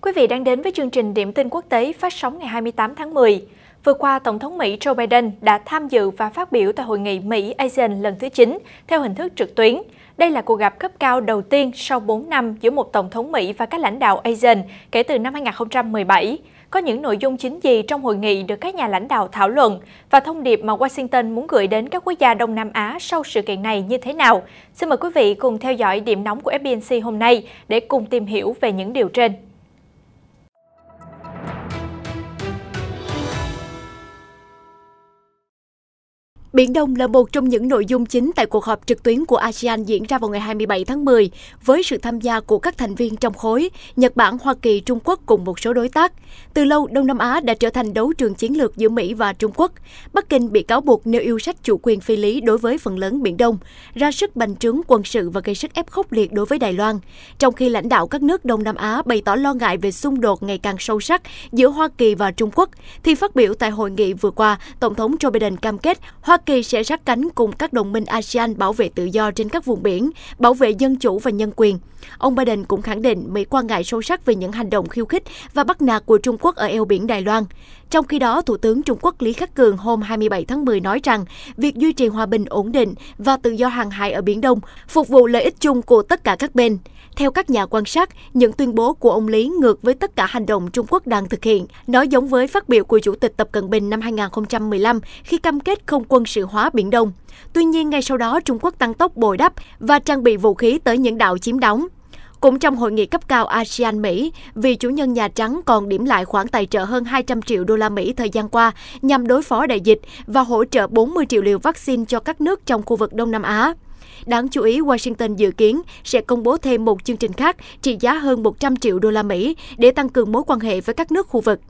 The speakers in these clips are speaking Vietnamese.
Quý vị đang đến với chương trình Điểm tin quốc tế phát sóng ngày 28 tháng 10. Vừa qua, Tổng thống Mỹ Joe Biden đã tham dự và phát biểu tại Hội nghị Mỹ-ASEAN lần thứ 9 theo hình thức trực tuyến. Đây là cuộc gặp cấp cao đầu tiên sau 4 năm giữa một Tổng thống Mỹ và các lãnh đạo ASEAN kể từ năm 2017. Có những nội dung chính gì trong hội nghị được các nhà lãnh đạo thảo luận và thông điệp mà Washington muốn gửi đến các quốc gia Đông Nam Á sau sự kiện này như thế nào? Xin mời quý vị cùng theo dõi điểm nóng của FBNC hôm nay để cùng tìm hiểu về những điều trên. Biển Đông là một trong những nội dung chính tại cuộc họp trực tuyến của ASEAN diễn ra vào ngày 27 tháng 10, với sự tham gia của các thành viên trong khối, Nhật Bản, Hoa Kỳ, Trung Quốc cùng một số đối tác. Từ lâu, Đông Nam Á đã trở thành đấu trường chiến lược giữa Mỹ và Trung Quốc. Bắc Kinh bị cáo buộc nêu yêu sách chủ quyền phi lý đối với phần lớn Biển Đông, ra sức bành trướng quân sự và gây sức ép khốc liệt đối với Đài Loan. Trong khi lãnh đạo các nước Đông Nam Á bày tỏ lo ngại về xung đột ngày càng sâu sắc giữa Hoa Kỳ và Trung Quốc, thì phát biểu tại hội nghị vừa qua, Tổng thống Joe Biden cam kết Hoa Kỳ sẽ sát cánh cùng các đồng minh ASEAN bảo vệ tự do trên các vùng biển, bảo vệ dân chủ và nhân quyền. Ông Biden cũng khẳng định Mỹ quan ngại sâu sắc về những hành động khiêu khích và bắt nạt của Trung Quốc ở eo biển Đài Loan. Trong khi đó, Thủ tướng Trung Quốc Lý Khắc Cường hôm 27 tháng 10 nói rằng việc duy trì hòa bình, ổn định và tự do hàng hải ở Biển Đông phục vụ lợi ích chung của tất cả các bên. Theo các nhà quan sát, những tuyên bố của ông Lý ngược với tất cả hành động Trung Quốc đang thực hiện, nói giống với phát biểu của Chủ tịch Tập Cận Bình năm 2015 khi cam kết không quân sự hóa Biển Đông. Tuy nhiên, ngay sau đó Trung Quốc tăng tốc bồi đắp và trang bị vũ khí tới những đảo chiếm đóng. Cũng trong hội nghị cấp cao ASEAN-Mỹ, vị chủ nhân Nhà Trắng còn điểm lại khoản tài trợ hơn 200 triệu đô la Mỹ thời gian qua nhằm đối phó đại dịch và hỗ trợ 40 triệu liều vaccine cho các nước trong khu vực Đông Nam Á. Đáng chú ý, Washington dự kiến sẽ công bố thêm một chương trình khác trị giá hơn 100 triệu đô la Mỹ để tăng cường mối quan hệ với các nước khu vực.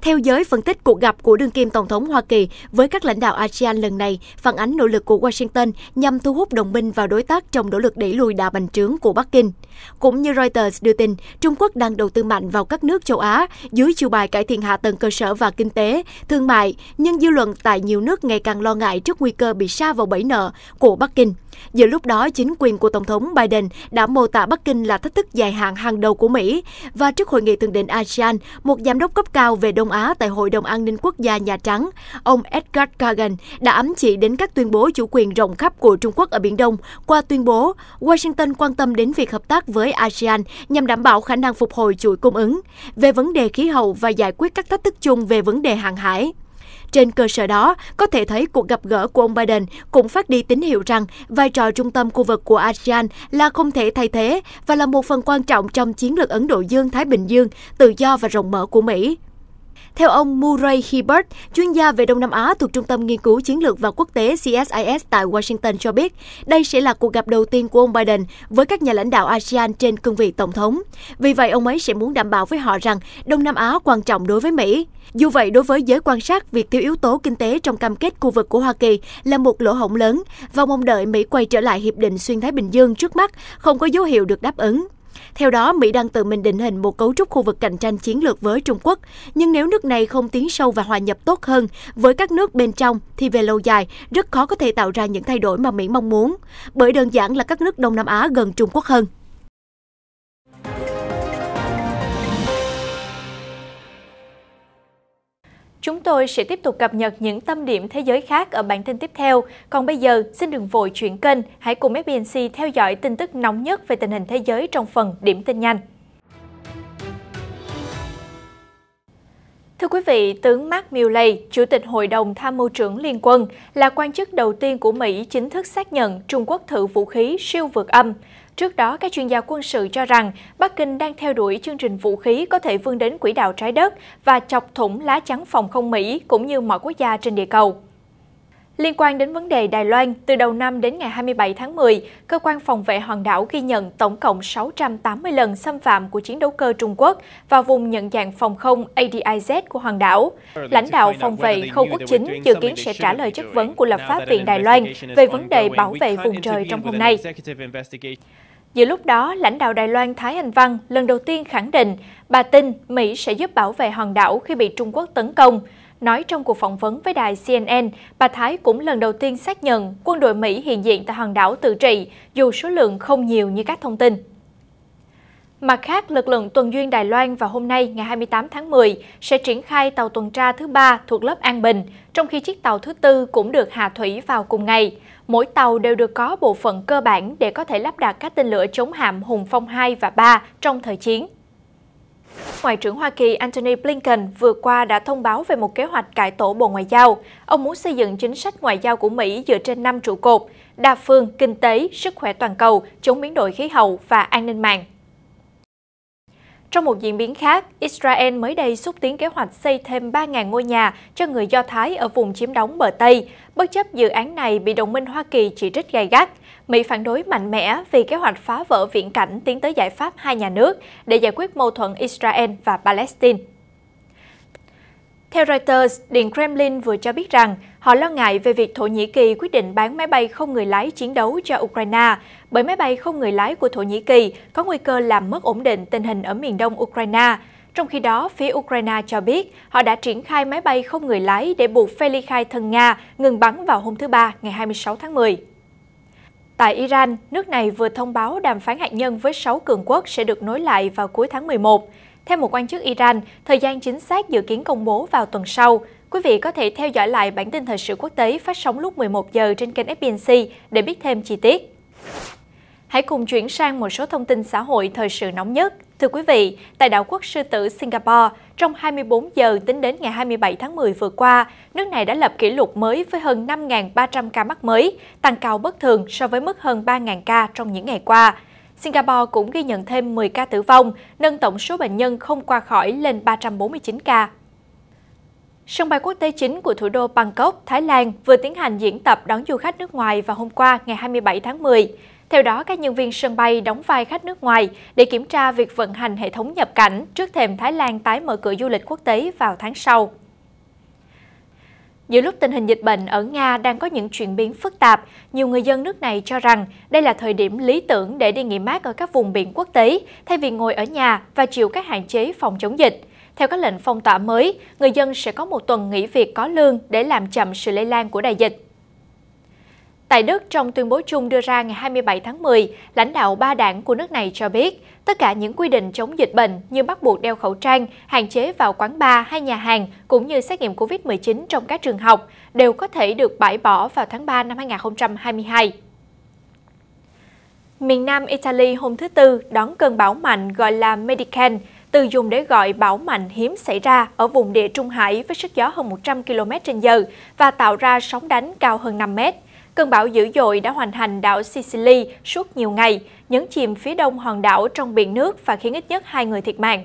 Theo giới phân tích, cuộc gặp của đương kim Tổng thống Hoa Kỳ với các lãnh đạo ASEAN lần này phản ánh nỗ lực của Washington nhằm thu hút đồng minh và đối tác trong nỗ lực đẩy lùi đà bành trướng của Bắc Kinh. Cũng như Reuters đưa tin, Trung Quốc đang đầu tư mạnh vào các nước châu Á dưới chiêu bài cải thiện hạ tầng cơ sở và kinh tế, thương mại, nhưng dư luận tại nhiều nước ngày càng lo ngại trước nguy cơ bị sa vào bẫy nợ của Bắc Kinh. Giữa lúc đó, chính quyền của Tổng thống Biden đã mô tả Bắc Kinh là thách thức dài hạn hàng đầu của Mỹ. Và trước hội nghị thượng đỉnh ASEAN, một giám đốc cấp cao về Đông Á tại Hội đồng An ninh Quốc gia Nhà Trắng, ông Edgar Kagan đã ám chỉ đến các tuyên bố chủ quyền rộng khắp của Trung Quốc ở Biển Đông qua tuyên bố Washington quan tâm đến việc hợp tác với ASEAN nhằm đảm bảo khả năng phục hồi chuỗi cung ứng, về vấn đề khí hậu và giải quyết các thách thức chung về vấn đề hàng hải. Trên cơ sở đó, có thể thấy cuộc gặp gỡ của ông Biden cũng phát đi tín hiệu rằng vai trò trung tâm khu vực của ASEAN là không thể thay thế và là một phần quan trọng trong chiến lược Ấn Độ Dương-Thái Bình Dương, tự do và rộng mở của Mỹ. Theo ông Murray Hibbert, chuyên gia về Đông Nam Á thuộc Trung tâm Nghiên cứu Chiến lược và Quốc tế CSIS tại Washington cho biết, đây sẽ là cuộc gặp đầu tiên của ông Biden với các nhà lãnh đạo ASEAN trên cương vị Tổng thống. Vì vậy, ông ấy sẽ muốn đảm bảo với họ rằng Đông Nam Á quan trọng đối với Mỹ. Dù vậy, đối với giới quan sát, việc thiếu yếu tố kinh tế trong cam kết khu vực của Hoa Kỳ là một lỗ hổng lớn và mong đợi Mỹ quay trở lại Hiệp định Xuyên Thái Bình Dương trước mắt không có dấu hiệu được đáp ứng. Theo đó, Mỹ đang tự mình định hình một cấu trúc khu vực cạnh tranh chiến lược với Trung Quốc. Nhưng nếu nước này không tiến sâu và hòa nhập tốt hơn với các nước bên trong, thì về lâu dài, rất khó có thể tạo ra những thay đổi mà Mỹ mong muốn. Bởi đơn giản là các nước Đông Nam Á gần Trung Quốc hơn. Chúng tôi sẽ tiếp tục cập nhật những tâm điểm thế giới khác ở bản tin tiếp theo. Còn bây giờ, xin đừng vội chuyển kênh, hãy cùng FBNC theo dõi tin tức nóng nhất về tình hình thế giới trong phần điểm tin nhanh. Thưa quý vị, tướng Mark Milley, Chủ tịch Hội đồng Tham mưu trưởng Liên quân, là quan chức đầu tiên của Mỹ chính thức xác nhận Trung Quốc thử vũ khí siêu vượt âm. Trước đó, các chuyên gia quân sự cho rằng Bắc Kinh đang theo đuổi chương trình vũ khí có thể vươn đến quỹ đạo trái đất và chọc thủng lá chắn phòng không Mỹ cũng như mọi quốc gia trên địa cầu. Liên quan đến vấn đề Đài Loan, từ đầu năm đến ngày 27 tháng 10, Cơ quan Phòng vệ hòn đảo ghi nhận tổng cộng 680 lần xâm phạm của chiến đấu cơ Trung Quốc vào vùng nhận dạng phòng không ADIZ của hòn đảo. Lãnh đạo phòng vệ Khâu Quốc Chính dự kiến sẽ trả lời chất vấn của lập pháp viện Đài Loan về vấn đề bảo vệ vùng trời trong hôm nay. Giữa lúc đó, lãnh đạo Đài Loan Thái Anh Văn lần đầu tiên khẳng định bà tin Mỹ sẽ giúp bảo vệ hòn đảo khi bị Trung Quốc tấn công. Nói trong cuộc phỏng vấn với đài CNN, bà Thái cũng lần đầu tiên xác nhận quân đội Mỹ hiện diện tại hòn đảo tự trị, dù số lượng không nhiều như các thông tin. Mặt khác, lực lượng tuần duyên Đài Loan vào hôm nay ngày 28 tháng 10 sẽ triển khai tàu tuần tra thứ 3 thuộc lớp An Bình, trong khi chiếc tàu thứ 4 cũng được hạ thủy vào cùng ngày. Mỗi tàu đều được có bộ phận cơ bản để có thể lắp đặt các tên lửa chống hạm Hùng Phong 2 và 3 trong thời chiến. Ngoại trưởng Hoa Kỳ Antony Blinken vừa qua đã thông báo về một kế hoạch cải tổ Bộ Ngoại giao. Ông muốn xây dựng chính sách ngoại giao của Mỹ dựa trên 5 trụ cột: đa phương, kinh tế, sức khỏe toàn cầu, chống biến đổi khí hậu và an ninh mạng. Trong một diễn biến khác, Israel mới đây xúc tiến kế hoạch xây thêm 3.000 ngôi nhà cho người Do Thái ở vùng chiếm đóng bờ Tây. Bất chấp dự án này bị đồng minh Hoa Kỳ chỉ trích gay gắt, Mỹ phản đối mạnh mẽ vì kế hoạch phá vỡ viễn cảnh tiến tới giải pháp hai nhà nước để giải quyết mâu thuẫn Israel và Palestine. Theo Reuters, Điện Kremlin vừa cho biết rằng họ lo ngại về việc Thổ Nhĩ Kỳ quyết định bán máy bay không người lái chiến đấu cho Ukraine, bởi máy bay không người lái của Thổ Nhĩ Kỳ có nguy cơ làm mất ổn định tình hình ở miền đông Ukraine. Trong khi đó, phía Ukraine cho biết họ đã triển khai máy bay không người lái để buộc phe ly khai thân Nga ngừng bắn vào hôm thứ Ba, ngày 26 tháng 10. Tại Iran, nước này vừa thông báo đàm phán hạt nhân với 6 cường quốc sẽ được nối lại vào cuối tháng 11. Theo một quan chức Iran, thời gian chính xác dự kiến công bố vào tuần sau. Quý vị có thể theo dõi lại bản tin thời sự quốc tế phát sóng lúc 11 giờ trên kênh FBNC để biết thêm chi tiết. Hãy cùng chuyển sang một số thông tin xã hội thời sự nóng nhất. Thưa quý vị, tại đảo quốc sư tử Singapore, trong 24 giờ tính đến ngày 27 tháng 10 vừa qua, nước này đã lập kỷ lục mới với hơn 5.300 ca mắc mới, tăng cao bất thường so với mức hơn 3.000 ca trong những ngày qua. Singapore cũng ghi nhận thêm 10 ca tử vong, nâng tổng số bệnh nhân không qua khỏi lên 349 ca. Sân bay quốc tế chính của thủ đô Bangkok, Thái Lan vừa tiến hành diễn tập đón du khách nước ngoài vào hôm qua ngày 27 tháng 10. Theo đó, các nhân viên sân bay đóng vai khách nước ngoài để kiểm tra việc vận hành hệ thống nhập cảnh trước thềm Thái Lan tái mở cửa du lịch quốc tế vào tháng sau. Giữa lúc tình hình dịch bệnh ở Nga đang có những chuyển biến phức tạp, nhiều người dân nước này cho rằng đây là thời điểm lý tưởng để đi nghỉ mát ở các vùng biển quốc tế, thay vì ngồi ở nhà và chịu các hạn chế phòng chống dịch. Theo các lệnh phong tỏa mới, người dân sẽ có một tuần nghỉ việc có lương để làm chậm sự lây lan của đại dịch. Tại Đức, trong tuyên bố chung đưa ra ngày 27 tháng 10, lãnh đạo 3 đảng của nước này cho biết tất cả những quy định chống dịch bệnh như bắt buộc đeo khẩu trang, hạn chế vào quán bar hay nhà hàng, cũng như xét nghiệm COVID-19 trong các trường học, đều có thể được bãi bỏ vào tháng 3 năm 2022. Miền Nam Italy hôm thứ Tư đón cơn bão mạnh gọi là Medican, từ dùng để gọi bão mạnh hiếm xảy ra ở vùng địa Trung Hải với sức gió hơn 100 km/h và tạo ra sóng đánh cao hơn 5 mét. Cơn bão dữ dội đã hoành hành đảo Sicily suốt nhiều ngày, nhấn chìm phía đông hòn đảo trong biển nước và khiến ít nhất 2 người thiệt mạng.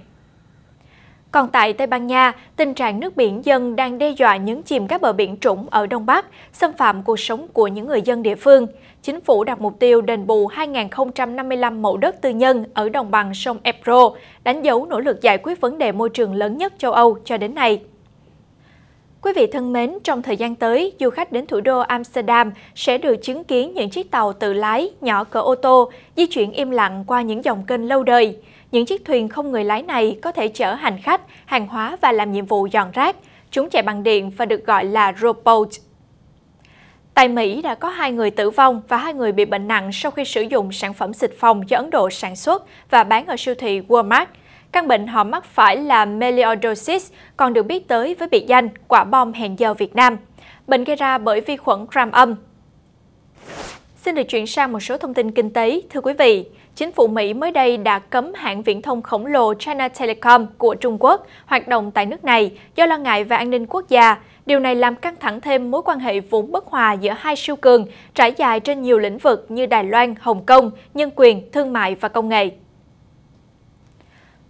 Còn tại Tây Ban Nha, tình trạng nước biển dâng đang đe dọa nhấn chìm các bờ biển trũng ở Đông Bắc, xâm phạm cuộc sống của những người dân địa phương. Chính phủ đặt mục tiêu đền bù 2.055 mẫu đất tư nhân ở đồng bằng sông Ebro, đánh dấu nỗ lực giải quyết vấn đề môi trường lớn nhất châu Âu cho đến nay. Quý vị thân mến, trong thời gian tới, du khách đến thủ đô Amsterdam sẽ được chứng kiến những chiếc tàu tự lái nhỏ cỡ ô tô di chuyển im lặng qua những dòng kênh lâu đời. Những chiếc thuyền không người lái này có thể chở hành khách, hàng hóa và làm nhiệm vụ dọn rác. Chúng chạy bằng điện và được gọi là rowboat. Tại Mỹ đã có 2 người tử vong và 2 người bị bệnh nặng sau khi sử dụng sản phẩm xịt phòng do Ấn Độ sản xuất và bán ở siêu thị Walmart. Căn bệnh họ mắc phải là melioidosis, còn được biết tới với biệt danh quả bom hẹn giờ Việt Nam. Bệnh gây ra bởi vi khuẩn Gram âm. Xin được chuyển sang một số thông tin kinh tế. Thưa quý vị, chính phủ Mỹ mới đây đã cấm hãng viễn thông khổng lồ China Telecom của Trung Quốc hoạt động tại nước này do lo ngại về an ninh quốc gia. Điều này làm căng thẳng thêm mối quan hệ vốn bất hòa giữa hai siêu cường, trải dài trên nhiều lĩnh vực như Đài Loan, Hồng Kông, nhân quyền, thương mại và công nghệ.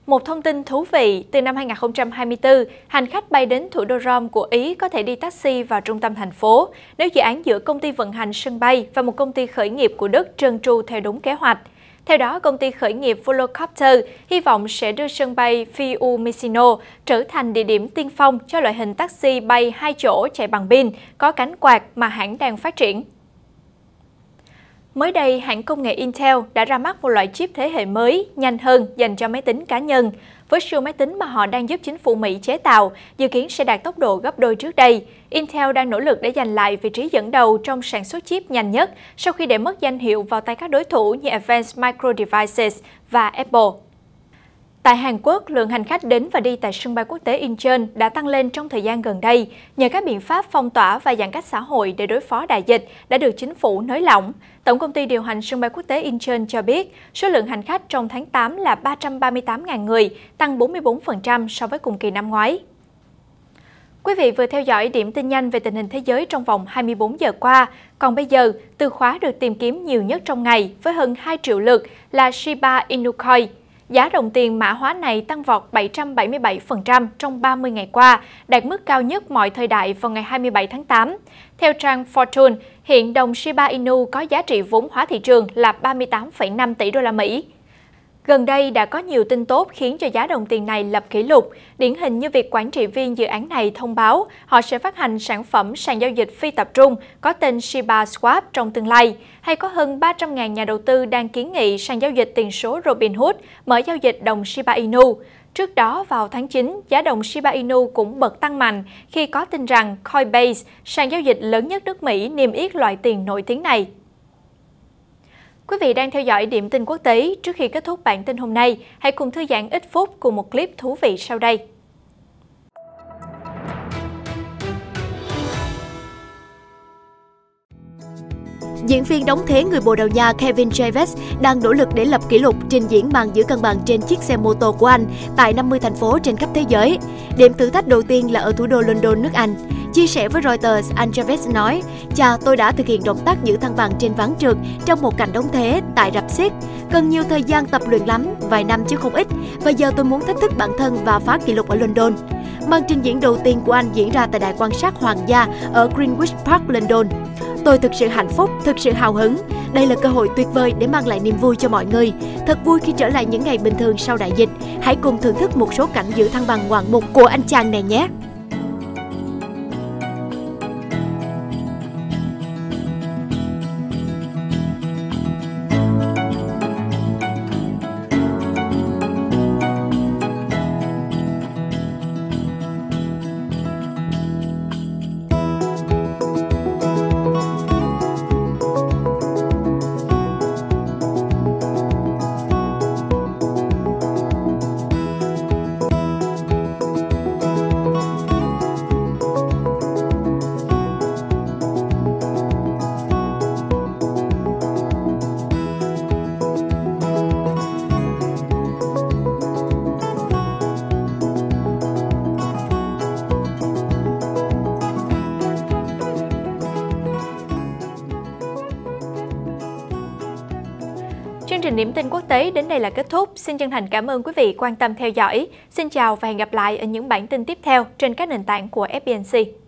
Một thông tin thú vị, từ năm 2024, hành khách bay đến thủ đô Rome của Ý có thể đi taxi vào trung tâm thành phố nếu dự án giữa công ty vận hành sân bay và một công ty khởi nghiệp của Đức trơn tru theo đúng kế hoạch. Theo đó, công ty khởi nghiệp Volocopter hy vọng sẽ đưa sân bay Fiumicino trở thành địa điểm tiên phong cho loại hình taxi bay 2 chỗ chạy bằng pin, có cánh quạt mà hãng đang phát triển. Mới đây, hãng công nghệ Intel đã ra mắt một loại chip thế hệ mới, nhanh hơn dành cho máy tính cá nhân. Với siêu máy tính mà họ đang giúp chính phủ Mỹ chế tạo, dự kiến sẽ đạt tốc độ gấp đôi trước đây. Intel đang nỗ lực để giành lại vị trí dẫn đầu trong sản xuất chip nhanh nhất sau khi để mất danh hiệu vào tay các đối thủ như Advanced Micro Devices và Apple. Tại Hàn Quốc, lượng hành khách đến và đi tại sân bay quốc tế Incheon đã tăng lên trong thời gian gần đây nhờ các biện pháp phong tỏa và giãn cách xã hội để đối phó đại dịch đã được chính phủ nới lỏng. Tổng công ty điều hành sân bay quốc tế Incheon cho biết số lượng hành khách trong tháng 8 là 338.000 người, tăng 44% so với cùng kỳ năm ngoái. Quý vị vừa theo dõi điểm tin nhanh về tình hình thế giới trong vòng 24 giờ qua. Còn bây giờ, từ khóa được tìm kiếm nhiều nhất trong ngày với hơn 2 triệu lượt là Shiba Inu Coin. Giá đồng tiền mã hóa này tăng vọt 777% trong 30 ngày qua, đạt mức cao nhất mọi thời đại vào ngày 27 tháng 8. Theo trang Fortune, hiện đồng Shiba Inu có giá trị vốn hóa thị trường là 38,5 tỷ đô la Mỹ. Gần đây đã có nhiều tin tốt khiến cho giá đồng tiền này lập kỷ lục, điển hình như việc quản trị viên dự án này thông báo họ sẽ phát hành sản phẩm sàn giao dịch phi tập trung có tên Shiba Swap trong tương lai, hay có hơn 300.000 nhà đầu tư đang kiến nghị sàn giao dịch tiền số Robinhood mở giao dịch đồng Shiba Inu. Trước đó, vào tháng 9, giá đồng Shiba Inu cũng bật tăng mạnh khi có tin rằng Coinbase, sàn giao dịch lớn nhất nước Mỹ, niêm yết loại tiền nổi tiếng này. Quý vị đang theo dõi điểm tin quốc tế. Trước khi kết thúc bản tin hôm nay, hãy cùng thư giãn ít phút cùng một clip thú vị sau đây. Diễn viên đóng thế người Bồ Đào Nha Kevin James đang nỗ lực để lập kỷ lục trình diễn màn giữ cân bằng trên chiếc xe mô tô của anh tại 50 thành phố trên khắp thế giới. Điểm thử thách đầu tiên là ở thủ đô London, nước Anh. Chia sẻ với Reuters, anh James nói, "Chà, tôi đã thực hiện động tác giữ thăng bằng trên ván trượt trong một cảnh đóng thế tại rạp xiếc. Cần nhiều thời gian tập luyện lắm, vài năm chứ không ít. Và giờ tôi muốn thách thức bản thân và phá kỷ lục ở London." Màn trình diễn đầu tiên của anh diễn ra tại đài quan sát hoàng gia ở Greenwich Park, London. "Tôi thực sự hạnh phúc, thực sự hào hứng. Đây là cơ hội tuyệt vời để mang lại niềm vui cho mọi người. Thật vui khi trở lại những ngày bình thường sau đại dịch. Hãy cùng thưởng thức một số cảnh giữ thăng bằng ngoạn mục của anh chàng này nhé." Chương trình điểm tin quốc tế đến đây là kết thúc. Xin chân thành cảm ơn quý vị quan tâm theo dõi. Xin chào và hẹn gặp lại ở những bản tin tiếp theo trên các nền tảng của FBNC.